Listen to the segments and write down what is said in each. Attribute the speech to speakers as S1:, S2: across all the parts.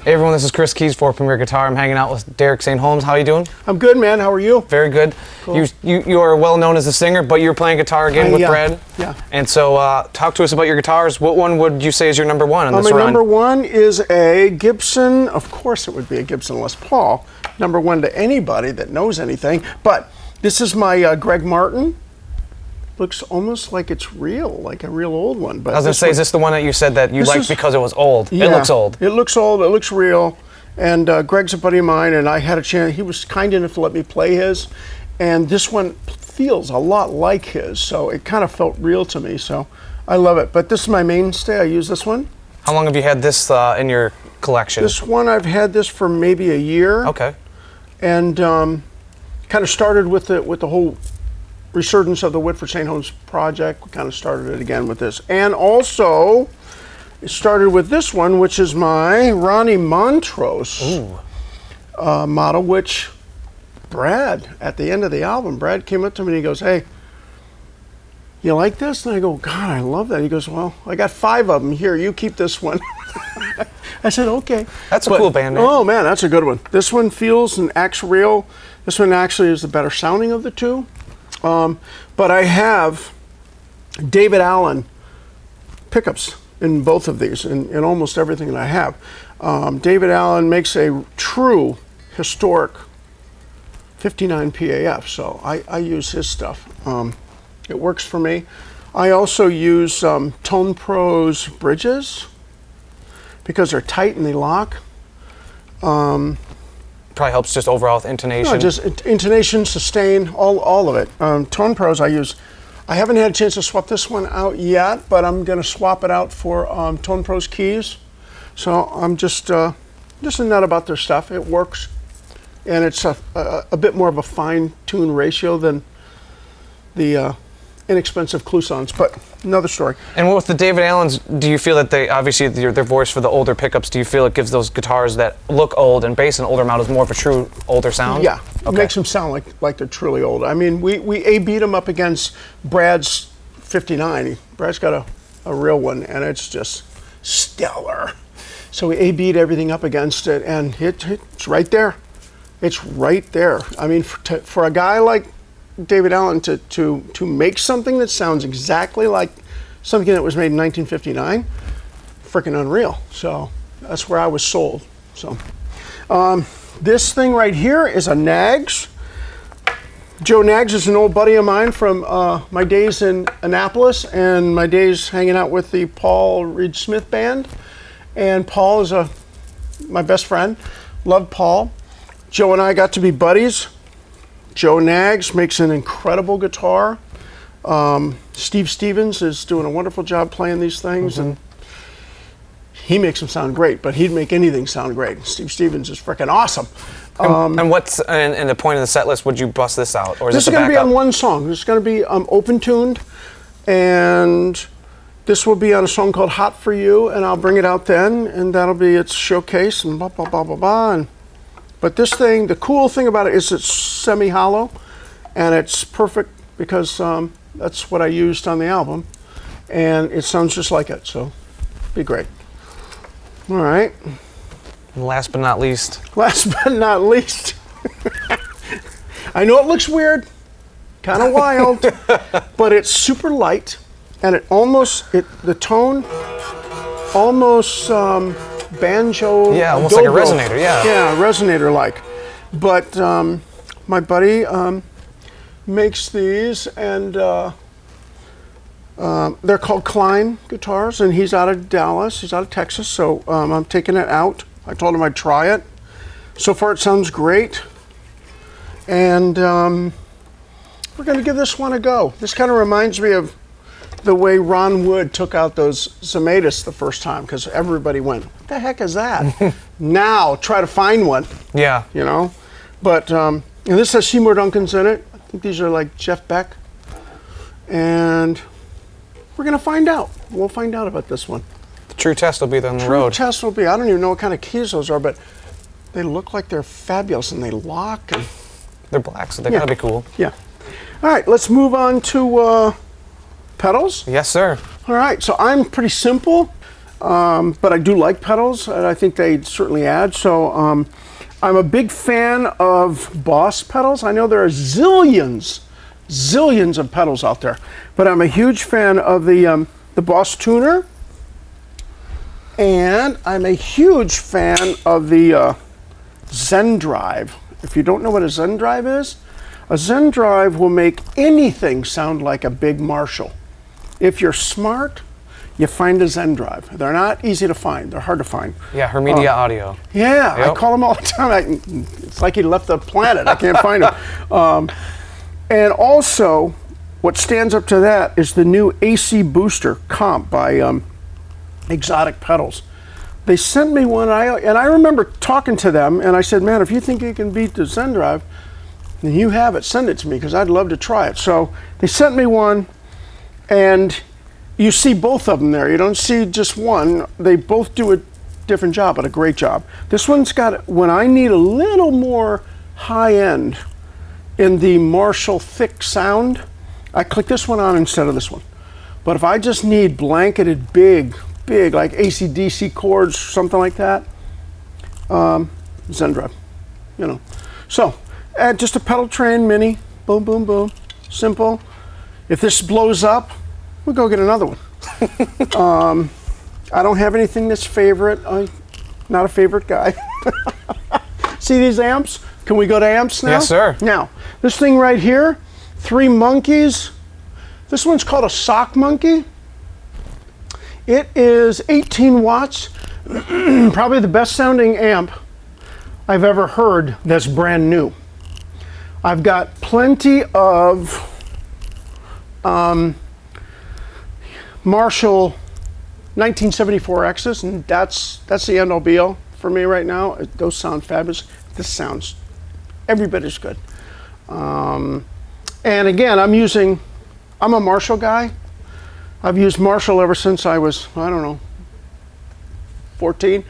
S1: Hey everyone, this is Chris Keys for Premier Guitar. I'm hanging out with Derek St. Holmes. How are you doing?
S2: I'm good, man. How are you?
S1: Very good.
S2: Cool.
S1: You are well known as a singer, but you're playing guitar again with Brad.
S2: Yeah.
S1: And so talk to us about your guitars. What one would you say is your number one on this
S2: my
S1: run?
S2: number one is a Gibson. Of course it would be a Gibson Les Paul. Number one to anybody that knows anything. But this is my Greg Martin. Looks almost like it's real, like a real old one. But
S1: I was going to say, is this the one that you said that you liked because it was old?
S2: Yeah,
S1: it looks old.
S2: It looks old. It looks real. And Greg's a buddy of mine, and I had a chance. He was kind enough to let me play his. And this one feels a lot like his, so it kind of felt real to me. So I love it. But this is my mainstay. I use this one.
S1: How long have you had this in your collection?
S2: This one, I've had this for maybe a year.
S1: Okay.
S2: And kind of started with the whole resurgence of the Whitford St. Holmes project. We kind of started it again with this. And also, it started with this one, which is my Ronnie Montrose model, which Brad, at the end of the album, Brad came up to me and he goes, "Hey, you like this?" And I go, "God, I love that." He goes, "Well, I got 5 of them. Here, you keep this one." I said, "Okay."
S1: That's a cool band name.
S2: Oh, man, that's a good one. This one feels and acts real. This one actually is the better sounding of the two. But I have David Allen pickups in both of these, in almost everything that I have. David Allen makes a true historic 59 PAF, so I use his stuff. It works for me. I also use Tone Pro's bridges because they're tight and they lock.
S1: Probably helps just overall with intonation.
S2: No, just intonation, sustain, all of it. Tone Pros I use. I haven't had a chance to swap this one out yet, but I'm going to swap it out for Tone Pros keys. So I'm just a nut about their stuff. It works, and it's a bit more of a fine-tuned ratio than the inexpensive Clusons, but another story.
S1: And with the David Allens, do you feel that they, obviously their voice for the older pickups, do you feel it gives those guitars that look old and bass and older models more of a true older sound?
S2: Yeah, it makes them sound like they're truly old. I mean, we A-beat them up against Brad's 59. Brad's got a real one, and it's just stellar. So we A-beat everything up against it, and it's right there. It's right there. I mean, for a guy like David Allen to make something that sounds exactly like something that was made in 1959, freaking unreal. So that's where I was sold. So this thing right here is a Nags. Joe Nags is an old buddy of mine from my days in Annapolis and my days hanging out with the Paul Reed Smith band. And Paul is my best friend. Loved Paul. Joe and I got to be buddies. Joe Nags makes an incredible guitar. Steve Stevens is doing a wonderful job playing these things, and he makes them sound great, but he'd make anything sound great. Steve Stevens is freaking awesome.
S1: And what's in the point of the set list, would you bust this out? Or is
S2: this is going to be on one song. This is going to be open-tuned, and this will be on a song called Hot For You, and I'll bring it out then, and that'll be its showcase, and blah, blah, blah, blah, blah. But this thing, the cool thing about it is it's semi-hollow, and it's perfect because that's what I used on the album, and it sounds just like it, so be great. All right.
S1: And last but not least.
S2: Last but not least. I know it looks weird, kind of wild, but it's super light, and the tone almost banjo.
S1: Yeah, almost like a resonator, yeah.
S2: Yeah, resonator-like. But my buddy makes these, and they're called Cline Guitars, and he's out of Dallas, he's out of Texas, so I'm taking it out. I told him I'd try it. So far it sounds great. And we're going to give this one a go. This kind of reminds me of the way Ron Wood took out those Zematis the first time, because everybody went, "What the heck is that?" Now try to find one.
S1: Yeah.
S2: You know? But, and this has Seymour Duncans in it. I think these are like Jeff Beck. And we're going to find out. We'll find out about this one.
S1: The true test will be on the road.
S2: True test will be, I don't even know what kind of keys those are, but they look like they're fabulous, and they lock. And
S1: they're black, so they're going to be cool.
S2: Yeah. All right, let's move on to pedals.
S1: Yes, sir.
S2: All right, so I'm pretty simple. but I do like pedals, and I think they certainly add. So I'm a big fan of Boss pedals. I know there are zillions of pedals out there, but I'm a huge fan of the Boss tuner, and I'm a huge fan of the Zen Drive. If you don't know what a Zen Drive is, a Zen Drive will make anything sound like a big Marshall. If you're smart, you find a Zen Drive. They're not easy to find. They're hard to find.
S1: Yeah, Hermedia Audio.
S2: Yeah,
S1: Yep.
S2: I call them all the time. It's like he left the planet. I can't find him. And also, what stands up to that is the new AC Booster Comp by Exotic Pedals. They sent me one, and I remember talking to them, and I said, man, if you think you can beat the Zen Drive, then you have it. Send it to me, because I'd love to try it. So they sent me one, and you see both of them there. You don't see just one. They both do a different job, but a great job. This one's got, when I need a little more high end in the Marshall thick sound, I click this one on instead of this one. But if I just need blanketed big, like AC/DC chords, something like that, Zen Drive, you know. So, just a pedal train mini, boom, boom, boom, simple. If this blows up, we'll go get another one. I don't have anything that's favorite. I'm not a favorite guy. See these amps? Can we go to amps now?
S1: Yes, sir.
S2: Now, this thing right here, 3 monkeys. This one's called a sock monkey. It is 18 watts, probably the best sounding amp I've ever heard that's brand new. I've got plenty of Marshall 1974 X's, and that's the end all be all for me right now. Those sound fabulous. This sounds every bit as good. And again, I'm a Marshall guy. I've used Marshall ever since I was, I don't know, 14.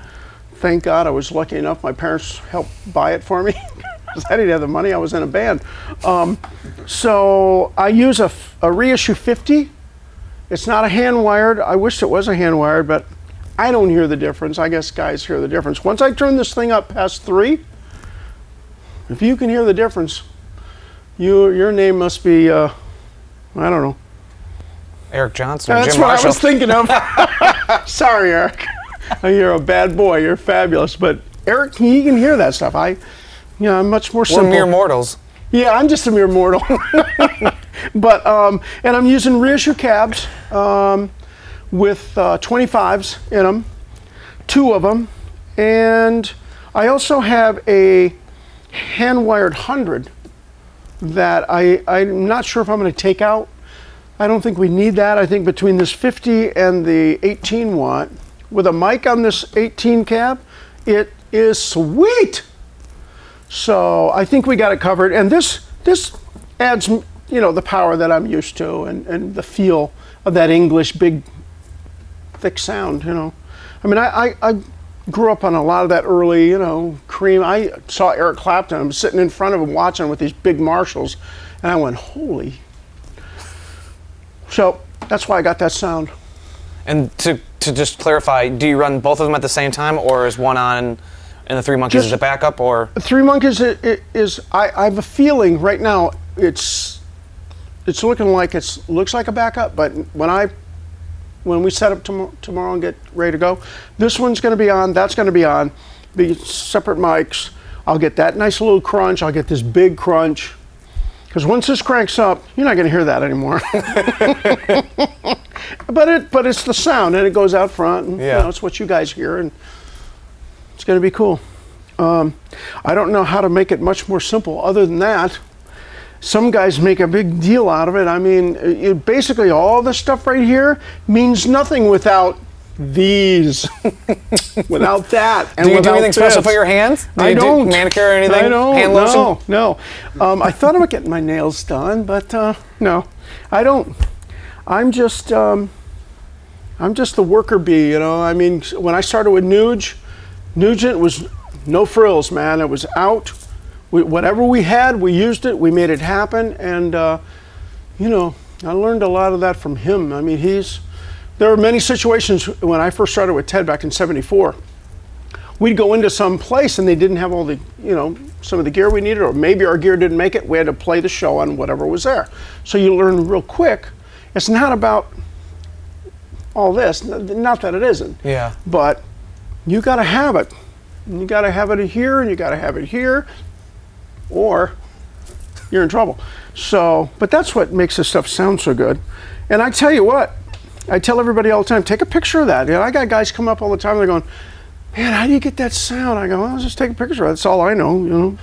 S2: Thank God I was lucky enough. My parents helped buy it for me because I didn't have the money. I was in a band. So I use a reissue 50. It's not a hand wired. I wish it was a hand wired, but I don't hear the difference. I guess guys hear the difference. Once I turn this thing up past 3, if you can hear the difference, your name must be, I don't know.
S1: Eric Johnson.
S2: That's
S1: Jim
S2: what
S1: Marshall.
S2: I was thinking of. Sorry, Eric. You're a bad boy. You're fabulous. But Eric, he can hear that stuff. I'm much more simple.
S1: We're mere mortals.
S2: Yeah, I'm just a mere mortal. But and I'm using reissue cabs with 25s in them, 2 of them, and I also have a hand-wired 100 that I'm not sure if I'm going to take out. I don't think we need that. I think between this 50 and the 18 watt, with a mic on this 18 cab, it is sweet. So I think we got it covered. And this adds, the power that I'm used to and the feel of that English big, thick sound, I mean, I grew up on a lot of that early, Cream. I saw Eric Clapton. I'm sitting in front of him watching with these big Marshalls, and I went, holy. So that's why I got that sound.
S1: And to just clarify, do you run both of them at the same time, or is one on and the 3 monkeys as a backup, or?
S2: 3 monkeys is I have a feeling right now it's looking like looks like a backup, but when we set up tomorrow and get ready to go, this one's going to be on, that's going to be on, be separate mics. I'll get that nice little crunch. I'll get this big crunch. Because once this cranks up, you're not going to hear that anymore. but it's the sound, and it goes out front, and it's what you guys hear, and it's going to be cool. I don't know how to make it much more simple other than that. Some guys make a big deal out of it. I mean, basically all this stuff right here means nothing without these, without that, and
S1: do you
S2: without
S1: do anything
S2: this.
S1: special for your hands? Do you do manicure or anything?
S2: I don't.
S1: Hand lotion?
S2: No. I thought about getting my nails done, but no, I don't. I'm just the worker bee, I mean, when I started with Nugent was no frills, man. It was out. Whatever we had, we used it. We made it happen, and I learned a lot of that from him. I mean, he's there were many situations when I first started with Ted back in '74. We'd go into some place and they didn't have all the, some of the gear we needed, or maybe our gear didn't make it. We had to play the show on whatever was there. So you learn real quick. It's not about all this. Not that it isn't.
S1: Yeah.
S2: But you got to have it. You got to have it here, and you got to have it here, or you're in trouble. So, but that's what makes this stuff sound so good. And I tell you what, I tell everybody all the time, take a picture of that. I got guys come up all the time. They're going, man, how do you get that sound? I go, well, just take a picture of it. That's all I know,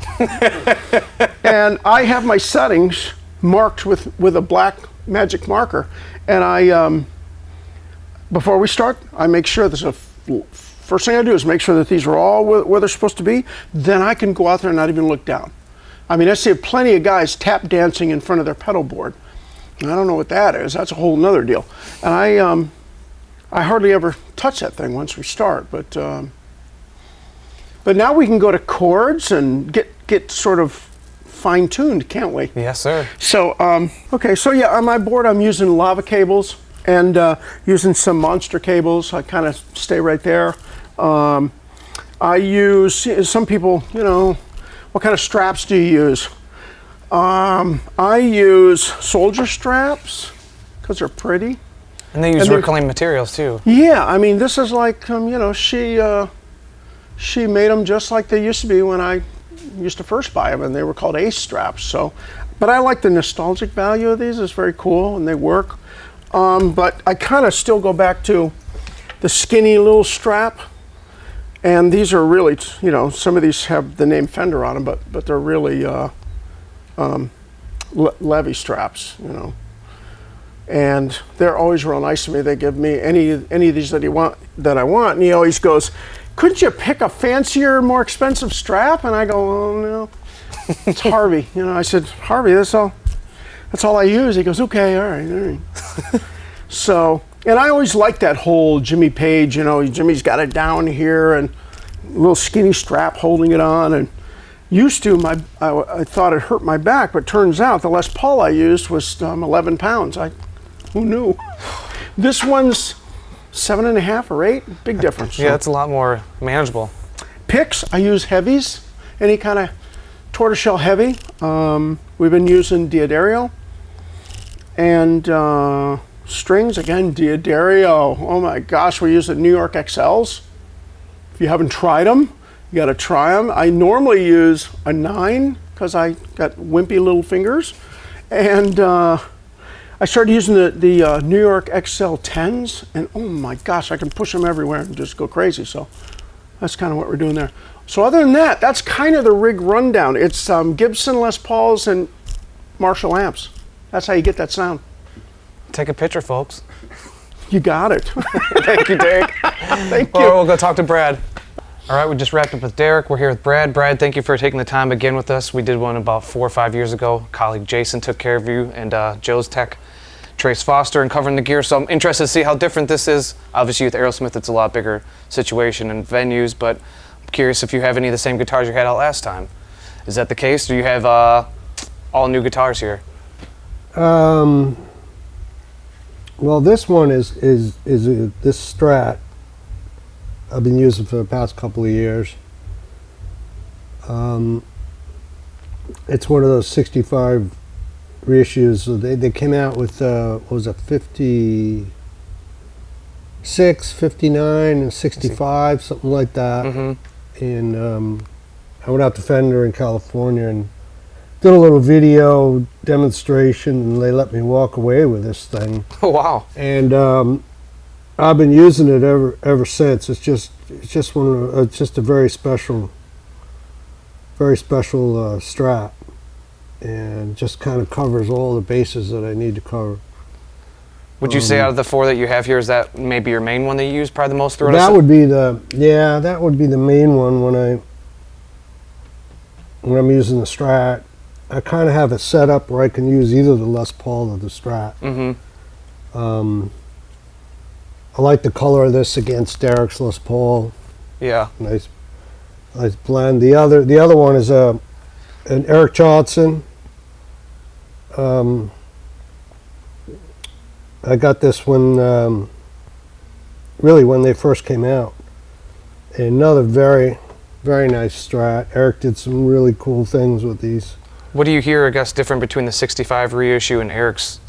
S2: And I have my settings marked with a black magic marker. And I, before we start, I make sure first thing I do is make sure that these are all where they're supposed to be. Then I can go out there and not even look down. I mean, I see plenty of guys tap dancing in front of their pedal board. And I don't know what that is. That's a whole nother deal. And I hardly ever touch that thing once we start, but now we can go to chords and get sort of fine-tuned, can't we?
S1: Yes, sir.
S2: So, okay, so yeah, on my board I'm using lava cables and using some monster cables. I kind of stay right there. I use, some people, what kind of straps do you use? I use soldier straps because they're pretty.
S1: And they use reclaimed materials too.
S2: Yeah, I mean, this is like, she made them just like they used to be when I used to first buy them, and they were called Ace straps. So, but I like the nostalgic value of these. It's very cool, and they work. But I kind of still go back to the skinny little strap, and these are really, some of these have the name Fender on them, but they're really levy straps, And they're always real nice to me. They give me any of these that I want, and he always goes, couldn't you pick a fancier, more expensive strap? And I go, oh no, it's Harvey. I said, Harvey, that's all I use. He goes, okay, all right. So, and I always like that whole Jimmy Page, Jimmy's got it down here and a little skinny strap holding it on. And used to, I thought it hurt my back, but turns out the Les Paul I used was 11 pounds. Who knew? This one's 7.5 or 8, big difference.
S1: Yeah, it's a lot more manageable.
S2: Picks, I use heavies, any kind of tortoiseshell heavy. We've been using Diodario. And strings, again, Diodario. Oh my gosh, we use the New York XLs. If you haven't tried them, you gotta try them. I normally use a 9 because I got wimpy little fingers. And I started using the New York XL 10s, and oh my gosh, I can push them everywhere and just go crazy. So that's kind of what we're doing there. So other than that, that's kind of the rig rundown. It's Gibson Les Pauls and Marshall amps. That's how you get that sound.
S1: Take a picture, folks.
S2: You got it.
S1: Thank you, Derek.
S2: Thank you.
S1: All right, we'll go talk to Brad. All right, we just wrapped up with Derek. We're here with Brad. Brad, thank you for taking the time again with us. We did one about 4 or 5 years ago. Colleague Jason took care of you, and Joe's tech, Trace Foster, and covering the gear. So I'm interested to see how different this is. Obviously, with Aerosmith, it's a lot bigger situation and venues, but I'm curious if you have any of the same guitars you had out last time. Is that the case? Do you have all new guitars here?
S3: Well, this one is this Strat I've been using for the past couple of years. It's one of those 65 reissues. So they came out with what was it, 56, 59, and 65, something like that. Mm-hmm. And I went out to Fender in California and did a little video demonstration, and they let me walk away with this thing.
S1: Oh wow!
S3: And I've been using it ever since. It's just a very special Strat, and just kind of covers all the bases that I need to cover.
S1: Would you say out of the 4 that you have here, is that maybe your main one that you use probably the most throughout?
S3: That would be the main one when I'm using the Strat. I kind of have it set up where I can use either the Les Paul or the Strat. Mm-hmm. I like the color of this against Derek's Les Paul.
S1: Yeah.
S3: Nice blend. The other one is an Eric Johnson. I got this one really when they first came out. Another very, very nice Strat. Eric did some really cool things with these.
S1: What do you hear, I guess, different between the 65 reissue and Eric's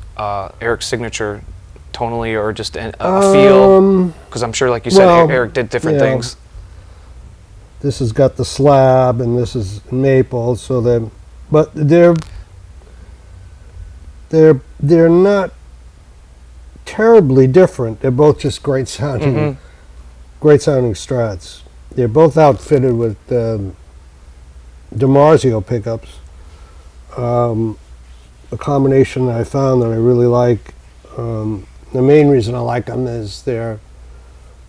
S1: signature tonally, or just a feel? Because I'm sure, like you said,
S3: well,
S1: Eric did different things.
S3: This has got the slab, and this is maple. So but they're not terribly different. They're both just great sounding Strats. They're both outfitted with Dimarzio pickups. A combination that I found that I really like. The main reason I like them is they're,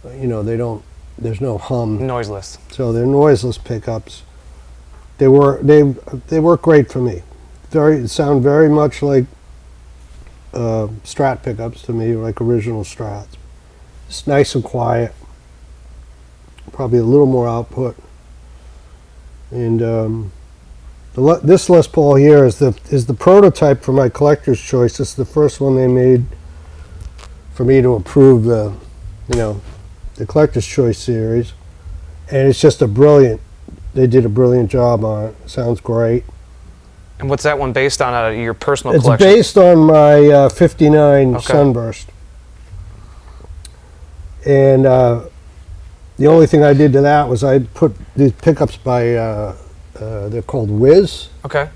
S3: there's no hum.
S1: Noiseless.
S3: So they're noiseless pickups. They work great for me. Sound very much like Strat pickups to me, like original Strats. It's nice and quiet. Probably a little more output. And this Les Paul here is the prototype for my collector's choice. This is the first one they made for me to approve the collector's choice series, and it's just they did a brilliant job on it. Sounds great.
S1: And what's that one based on out of your personal
S3: It's
S1: collection?
S3: based on my 59 Sunburst. And the only thing I did to that was I put these pickups by, they're called Whiz.
S1: Okay.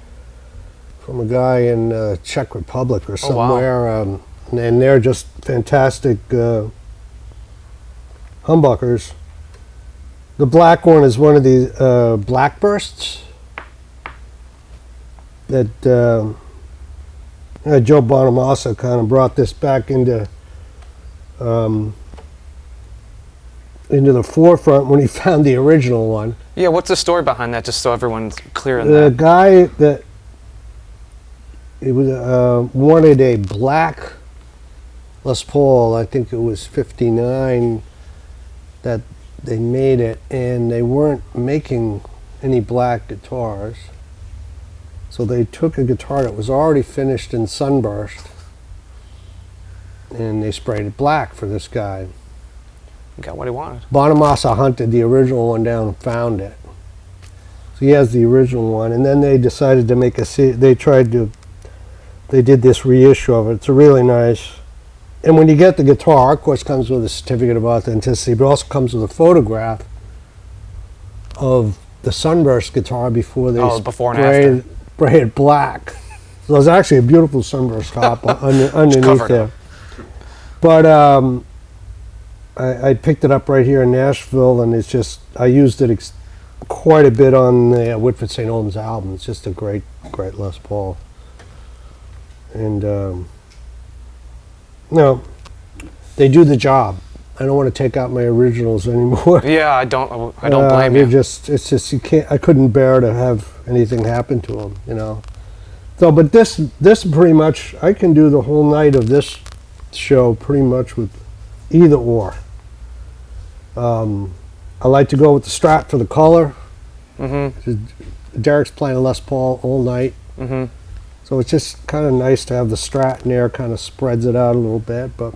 S3: From a guy in Czech Republic or somewhere.
S1: Oh, wow.
S3: And they're just fantastic humbuckers. The black one is one of the Blackbursts that Joe Bonamassa kind of brought this back into the forefront when he found the original one.
S1: Yeah, what's the story behind that, just so everyone's clear on
S3: The
S1: that?
S3: guy that wanted a black Les Paul, I think it was 59 that they made it, and they weren't making any black guitars. So they took a guitar that was already finished in Sunburst, and they sprayed it black for this guy.
S1: Got what he wanted.
S3: Bonamassa hunted the original one down and found it. So he has the original one, and then they decided to make they did this reissue of it. It's really nice. And when you get the guitar, of course, it comes with a certificate of authenticity, but also comes with a photograph of the Sunburst guitar before they
S1: before and after.
S3: spray it black. So it's actually a beautiful Sunburst top underneath there. But I picked it up right here in Nashville, and it's just, I used it quite a bit on the Whitford St. Holmes album. It's just a great Les Paul. And no, they do the job. I don't want to take out my originals anymore.
S1: Yeah, I don't blame you.
S3: It's just you can't. I couldn't bear to have anything happen to them, you know. So, but this pretty much, I can do the whole night of this show pretty much with either or. I like to go with the Strat for the color. Mm-hmm. Derek's playing Les Paul all night. Mm-hmm. So it's just kind of nice to have the Strat in there, kind of spreads it out a little bit. But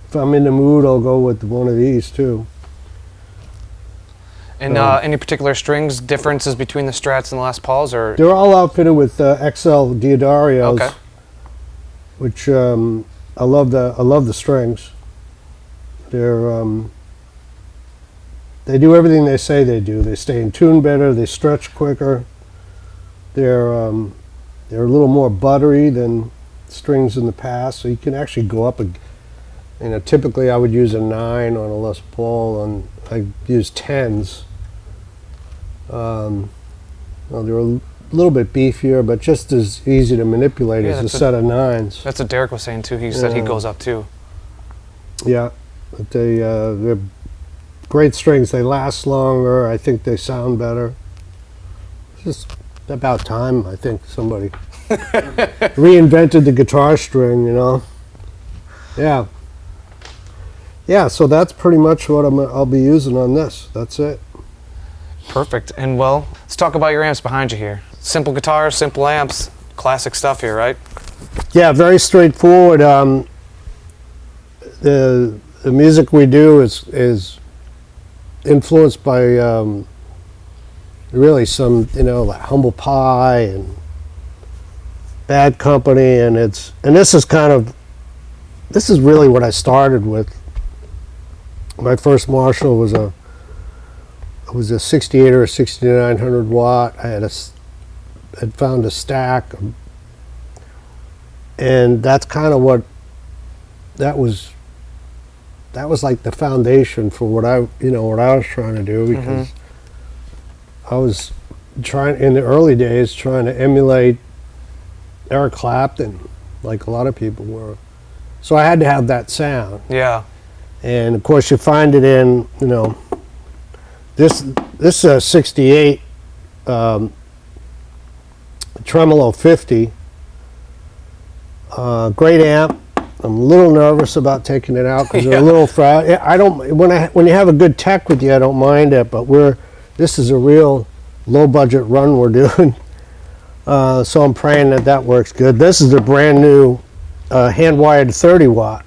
S3: if I'm in the mood, I'll go with one of these too.
S1: And any particular strings differences between the Strats and the Les Pauls, or
S3: they're all outfitted with XL Diodarios,
S1: okay,
S3: which I love the strings. They do everything they say they do. They stay in tune better. They stretch quicker. They're a little more buttery than strings in the past, so you can actually go up. Typically I would use a 9 on a Les Paul, and I use 10s. Well, they're a little bit beefier, but just as easy to manipulate as a set of 9s.
S1: That's what Derek was saying too. He said he goes up too.
S3: Yeah, but they're great strings. They last longer. I think they sound better. It's just about time, I think, somebody reinvented the guitar string, you know. Yeah. Yeah, so that's pretty much what I'll be using on this. That's it.
S1: Perfect. And well, let's talk about your amps behind you here. Simple guitars, simple amps, classic stuff here, right?
S3: Yeah, very straightforward. The the music we do is influenced by really some, like Humble Pie and Bad Company, and this is really what I started with. My first Marshall was a 68 or a 6900 watt. I had found a stack, and that's kind of what that was like the foundation for what I was trying to do, because I was trying in the early days trying to emulate Eric Clapton, like a lot of people were. So I had to have that sound.
S1: Yeah.
S3: And of course you find it in, this 68 Tremolo 50, great amp. I'm a little nervous about taking it out because they're a little I don't when you have a good tech with you, I don't mind it, but this is a real low budget run we're doing. So I'm praying that works good. This is a brand new hand wired 30 watt.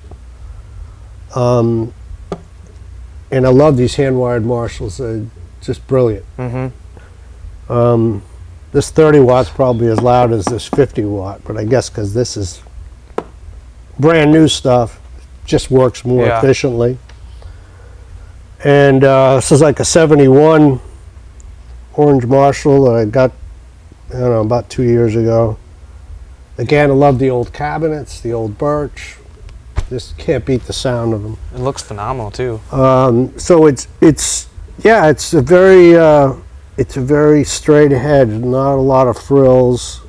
S3: And I love these hand wired Marshalls. They're just brilliant. This 30 watt's probably as loud as this 50 watt, but I guess because this is brand new stuff, just works more efficiently. And this is like a 71 orange Marshall that I got, I don't know, about 2 years ago. Again, I love the old cabinets, the old birch. Just can't beat the sound of them.
S1: It looks phenomenal too.
S3: So it's a very straight ahead, not a lot of frills,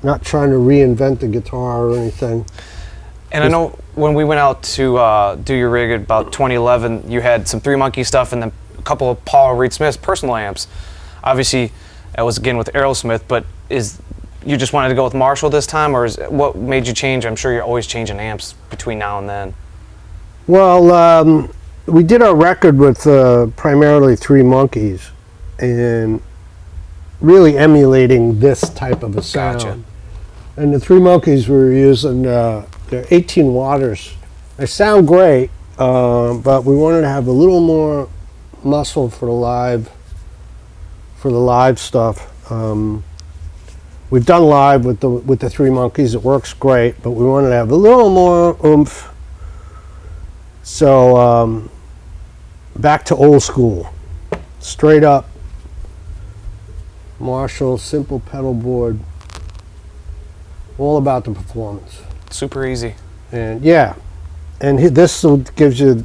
S3: not trying to reinvent the guitar or anything.
S1: And I know when we went out to do your rig at about 2011, you had some Three Monkey stuff and then a couple of Paul Reed Smith's personal amps. Obviously, that was again with Aerosmith, but you just wanted to go with Marshall this time, or what made you change? I'm sure you're always changing amps between now and then.
S3: Well, we did our record with primarily Three Monkeys and really emulating this type of a sound.
S1: Gotcha.
S3: And the Three Monkeys we were using, they're 18 watters. They sound great, but we wanted to have a little more muscle for the live stuff. We've done live with the Three Monkeys. It works great, but we wanted to have a little more oomph. So back to old school, straight up Marshall, simple pedal board, all about the performance.
S1: Super easy.
S3: And this gives you,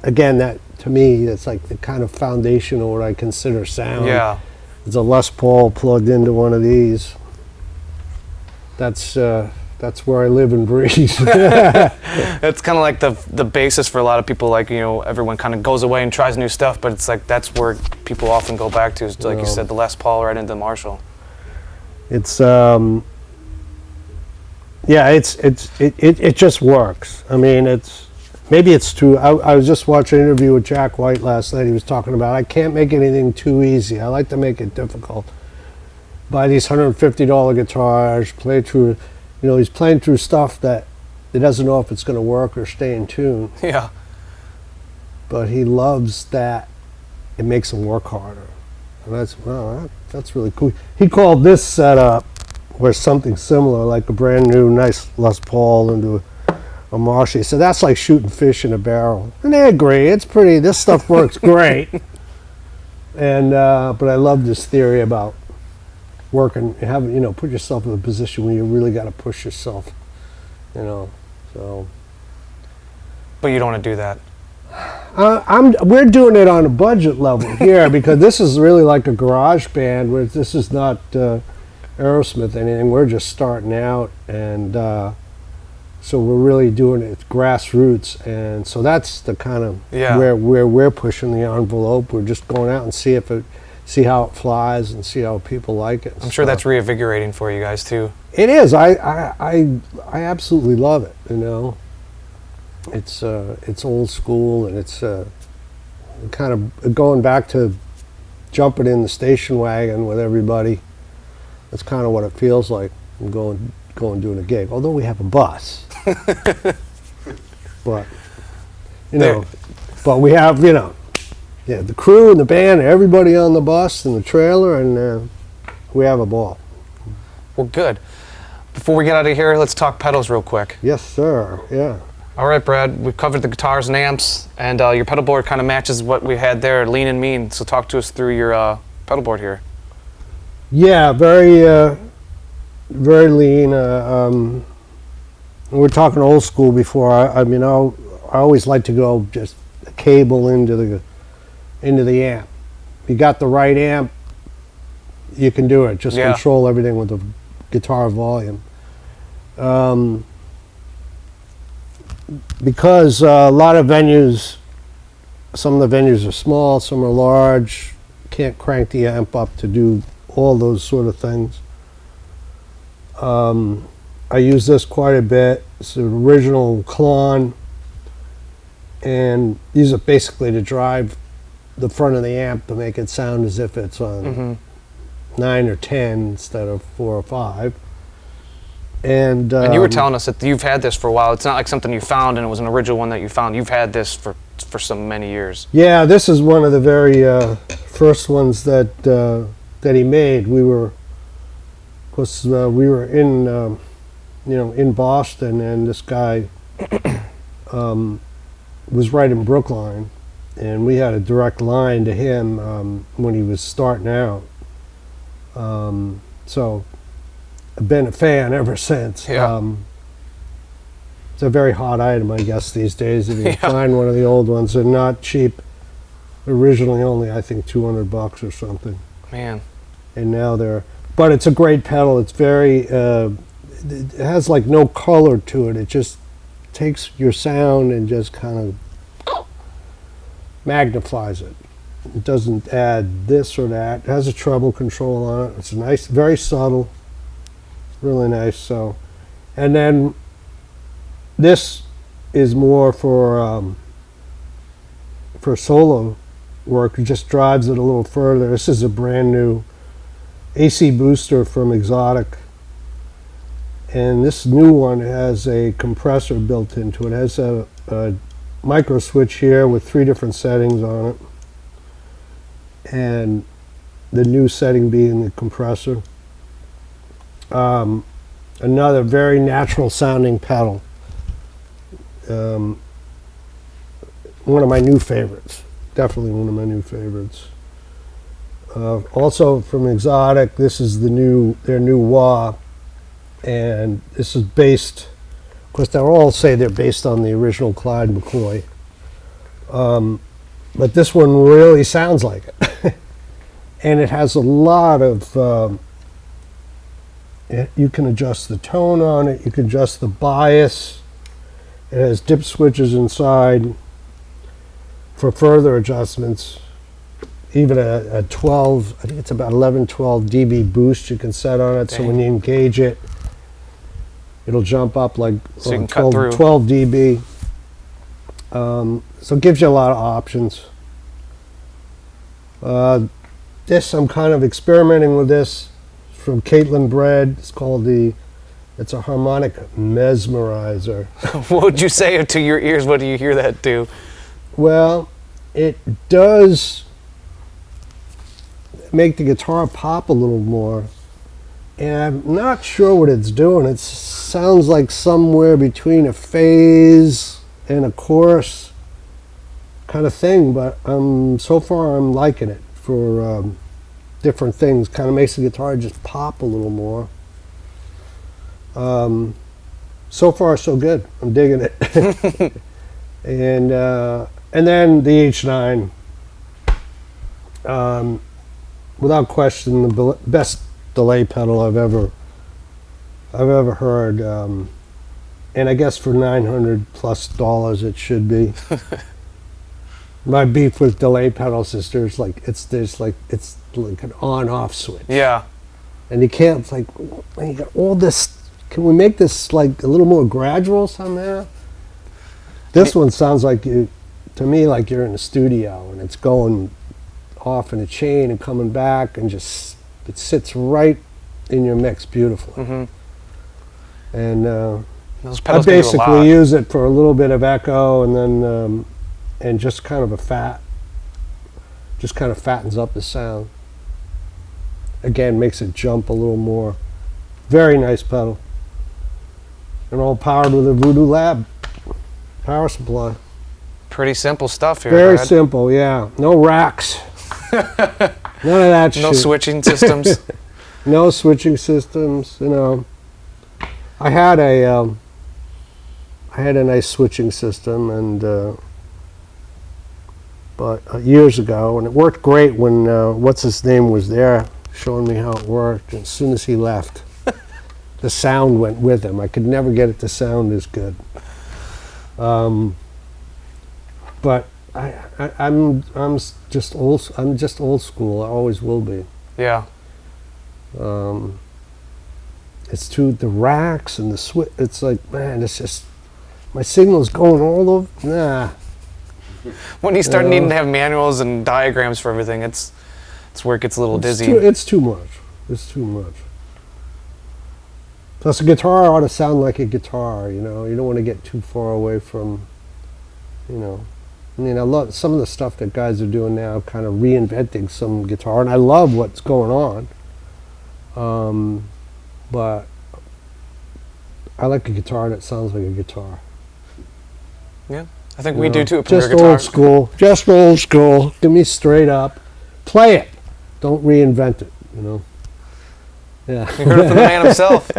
S3: again, that to me, that's like the kind of foundation of what I consider sound.
S1: Yeah.
S3: There's a Les Paul plugged into one of these. That's where I live and breathe.
S1: It's kind of like the basis for a lot of people. Like, everyone kind of goes away and tries new stuff, but it's like that's where people often go back to. Is like you said, the Les Paul right into the Marshall.
S3: It's it just works. I mean, maybe it's too. I was just watching an interview with Jack White last night. He was talking about I can't make anything too easy. I like to make it difficult. Buy these $150 guitars, play through. He's playing through stuff that he doesn't know if it's going to work or stay in tune.
S1: Yeah.
S3: But he loves that it makes him work harder. And that's really cool. He called this setup where something similar, like a brand new nice Les Paul into a Marshall. He said that's like shooting fish in a barrel. And they agree. It's pretty. This stuff works great. And but I love this theory about working, having, put yourself in a position where you really got to push yourself, so.
S1: But you don't want to do that.
S3: We're doing it on a budget level here because this is really like a garage band where this is not Aerosmith anything. We're just starting out, and so we're really doing it grassroots, and so that's the kind of where we're pushing the envelope. We're just going out and see how it flies and see how people like it.
S1: I'm sure that's reinvigorating for you guys too.
S3: It is. I absolutely love it. It's old school, and it's kind of going back to jumping in the station wagon with everybody. That's kind of what it feels like. I'm going doing a gig. Although we have a bus, but you know. But we have, you know, yeah, the crew and the band, everybody on the bus and the trailer, and we have a ball.
S1: Well, good. Before we get out of here, let's talk pedals real quick.
S3: Yes, sir. Yeah.
S1: All right, Brad, we've covered the guitars and amps, and your pedal board kind of matches what we had there, lean and mean. So talk to us through your pedal board here.
S3: Yeah, very lean. We were talking old school before. I mean, I always like to go just a cable into the amp. You got the right amp, you can do it. Just control everything with the guitar volume. Because a lot of venues, some of the venues are small, some are large, can't crank the amp up to do all those sort of things. I use this quite a bit. It's an original Cline, and use it basically to drive the front of the amp to make it sound as if it's on 9 or 10 instead of 4 or 5. And
S1: you were telling us that you've had this for a while. It's not like something you found and it was an original one that you found. You've had this for some many years.
S3: Yeah, this is one of the very first ones that he made. We were in in Boston, and this guy was right in Brookline, and we had a direct line to him when he was starting out. So I've been a fan ever since.
S1: Yeah.
S3: It's a very hot item, I guess, these days. If you find one of the old ones, they're not cheap. Originally only, I think, $200 or something.
S1: Man.
S3: And now but it's a great pedal. It's very, it has like no color to it. It just takes your sound and just kind of magnifies it. It doesn't add this or that. It has a treble control on it. It's nice, very subtle, really nice. So, and then this is more for solo work. It just drives it a little further. This is a brand new AC booster from Exotic, and this new one has a compressor built into it. It has a micro switch here with 3 different settings on it, and the new setting being the compressor. Another very natural sounding pedal. One of my new favorites. Definitely one of my new favorites. Also from Exotic, this is their new wah, and this is based, of course they all say they're based on the original Clyde McCoy, but this one really sounds like it. And it has a lot of, you can adjust the tone on it, you can adjust the bias, it has dip switches inside for further adjustments. Even a 12, I think it's about 11, 12 dB boost you can set on it. Dang. So when you engage it, it'll jump up like
S1: so you can
S3: 12,
S1: cut through.
S3: 12 dB. So it gives you a lot of options. This, I'm kind of experimenting with this from Caitlin Bread. It's a harmonic mesmerizer.
S1: What would you say to your ears? What do you hear that do?
S3: Well, it does make the guitar pop a little more, and I'm not sure what it's doing. It sounds like somewhere between a phase and a chorus kind of thing, but so far I'm liking it for different things. Kind of makes the guitar just pop a little more. So far so good. I'm digging it. And then the H9, without question, the best delay pedal I've ever heard, and I guess for $900+ it should be. My beef with delay pedals is it's like an on-off switch.
S1: Yeah.
S3: And you can't, it's like, man, you got all this. Can we make this like a little more gradual somehow? This one sounds like to me like you're in a studio and it's going off in a chain and coming back, and just it sits right in your mix beautifully. Mm-hmm. And
S1: those
S3: I
S1: pedals can do a lot.
S3: basically use it for a little bit of echo, and then and just kind of fattens up the sound. Again, makes it jump a little more. Very nice pedal. And all powered with a Voodoo Lab power supply.
S1: Pretty simple stuff here,
S3: Very
S1: Brad.
S3: simple, yeah. No racks. None of that shit.
S1: No switching systems.
S3: No switching systems, you know. I had a nice switching system, and but years ago, and it worked great when what's his name was there, showing me how it worked. And as soon as he left, the sound went with him. I could never get it to sound as good. But I'm just old. I'm just old school. I always will be.
S1: Yeah.
S3: It's too the racks and the switch. It's like, man, it's just my signal's going all over. Nah.
S1: When you start needing to have manuals and diagrams for everything, it's where it gets a little dizzy.
S3: It's too much. It's too much. Plus, a guitar ought to sound like a guitar. You know, you don't want to get too far away from. You know, I mean, I love some of the stuff that guys are doing now, kind of reinventing some guitar, and I love what's going on. But I like a guitar that sounds like a guitar.
S1: Yeah, I think we do too at Premier
S3: Just
S1: Guitar.
S3: old school. Just old school. Give me straight up. Play it. Don't reinvent it. You know. Yeah.
S1: You heard it from the man himself.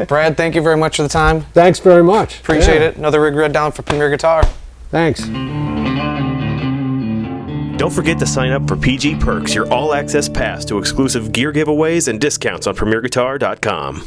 S1: Brad, thank you very much for the time.
S3: Thanks very much.
S1: Appreciate it. Another rig read down for Premier Guitar.
S3: Thanks.
S4: Don't forget to sign up for PG Perks, your all-access pass to exclusive gear giveaways and discounts on PremierGuitar.com.